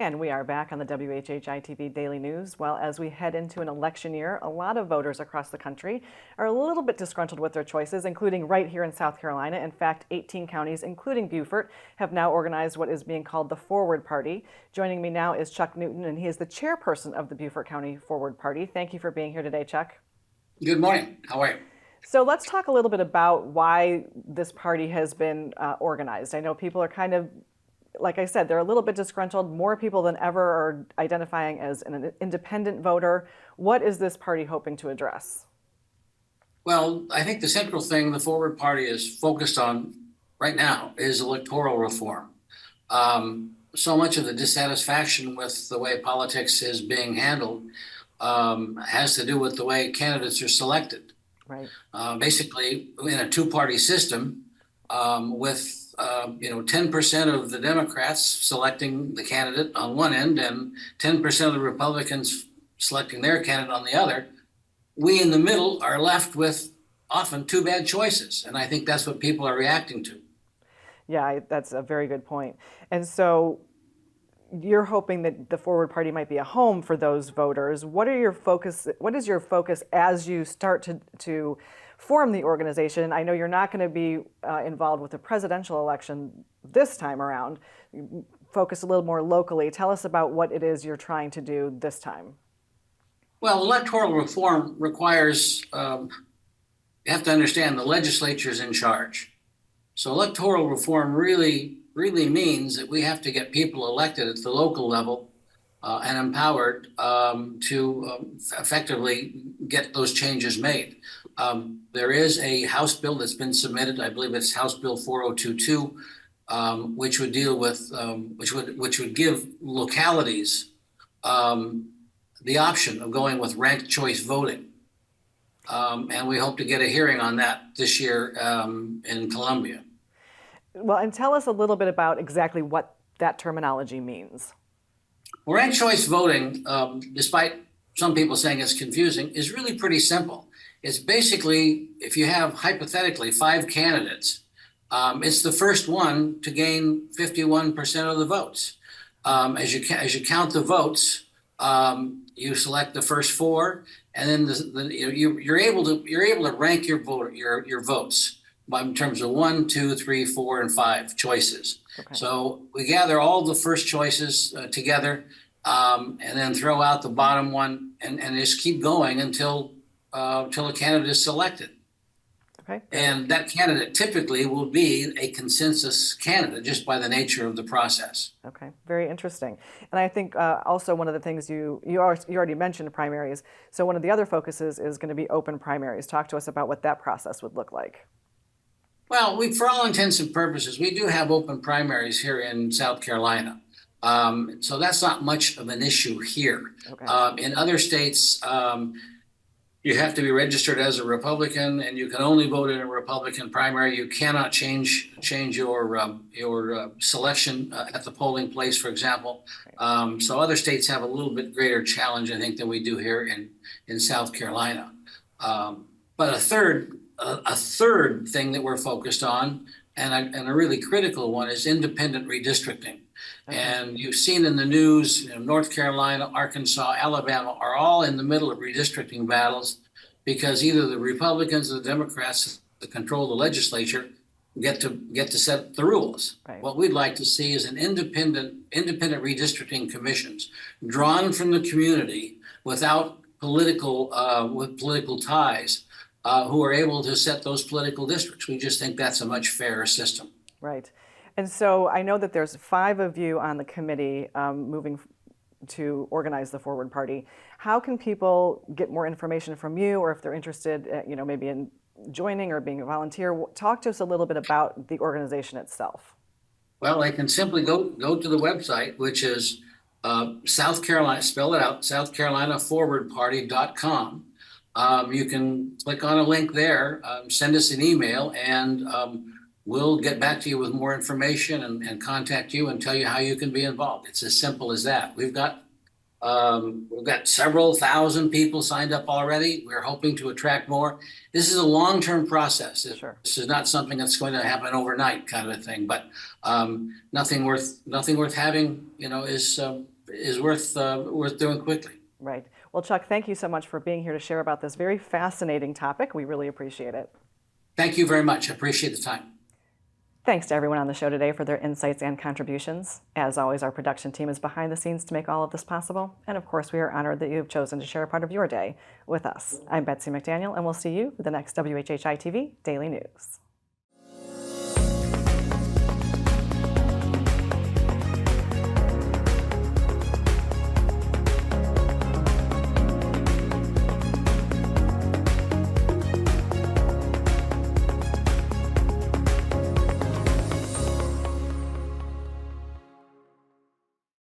And we are back on the WHHI-TV Daily News. Well, as we head into an election year, a lot of voters across the country are a little bit disgruntled with their choices, including right here in South Carolina. In fact, 18 counties, including Beaufort, have now organized what is being called the Forward Party. Joining me now is Chuck Newton, and he is the chairperson of the Beaufort County Forward Party. Thank you for being here today, Chuck. Good morning. How are you? So let's talk a little bit about why this party has been organized. I know people are kind of, like I said, they're a little bit disgruntled. More people than ever are identifying as an independent voter. What is this party hoping to address? Well, I think the central thing the Forward Party is focused on right now is electoral reform. So much of the dissatisfaction with the way politics is being handled has to do with the way candidates are selected. Right. Basically, in a two-party system, with 10% of the Democrats selecting the candidate on one end and 10% of the Republicans selecting their candidate on the other, we in the middle are left with often two bad choices. And I think that's what people are reacting to. Yeah, that's a very good point. And so you're hoping that the Forward Party might be a home for those voters. What is your focus as you start to form the organization? I know you're not going to be involved with the presidential election this time around. Focus a little more locally. Tell us about what it is you're trying to do this time. Well, electoral reform requires, you have to understand the legislature is in charge. So electoral reform really means that we have to get people elected at the local level and empowered to effectively get those changes made. There is a House bill that's been submitted. I believe it's House Bill 4022, which would deal with which would give localities the option of going with ranked choice voting. And we hope to get a hearing on that this year in Columbia. Well, and tell us a little bit about exactly what that terminology means. Well, ranked choice voting, despite some people saying it's confusing, is really pretty simple. It's basically, if you have hypothetically 5 candidates, it's the first one to gain 51% of the votes. As you count the votes, you select the first 4, and then you're able to rank your votes in terms of 1, 2, 3, 4, and 5 choices. Okay. So we gather all the first choices together, and then throw out the bottom one, and just keep going until a candidate is selected. Okay. And that candidate typically will be a consensus candidate just by the nature of the process. Okay, very interesting. And I think also one of the things you already mentioned primaries. So one of the other focuses is going to be open primaries. Talk to us about what that process would look like. Well, for all intents and purposes, we do have open primaries here in South Carolina. So that's not much of an issue here. Okay. In other states, you have to be registered as a Republican, and you can only vote in a Republican primary. You cannot change your selection at the polling place, for example. So other states have a little bit greater challenge, I think, than we do here in South Carolina. But a third thing that we're focused on, and a really critical one, is independent redistricting. Okay. And you've seen in the news, North Carolina, Arkansas, Alabama are all in the middle of redistricting battles because either the Republicans or the Democrats that control the legislature get to set the rules. Right. What we'd like to see is an independent redistricting commissions drawn from the community without political ties, who are able to set those political districts. We just think that's a much fairer system. Right. And so I know that there's 5 of you on the committee moving to organize the Forward Party. How can people get more information from you, or if they're interested, maybe in joining or being a volunteer? Talk to us a little bit about the organization itself. Well, they can simply go to the website, which is South Carolina, spell it out, southcarolinaforwardparty.com. You can click on a link there, send us an email, and we'll get back to you with more information and contact you and tell you how you can be involved. It's as simple as that. We've got We've got several thousand people signed up already. We're hoping to attract more. This is a long-term process. Sure. This is not something that's going to happen overnight, kind of a thing. But nothing worth having, is worth doing quickly. Right. Well, Chuck, thank you so much for being here to share about this very fascinating topic. We really appreciate it. Thank you very much. I appreciate the time. Thanks to everyone on the show today for their insights and contributions. As always, our production team is behind the scenes to make all of this possible. And of course, we are honored that you have chosen to share a part of your day with us. I'm Betsy McDaniel, and we'll see you with the next WHHI-TV Daily News.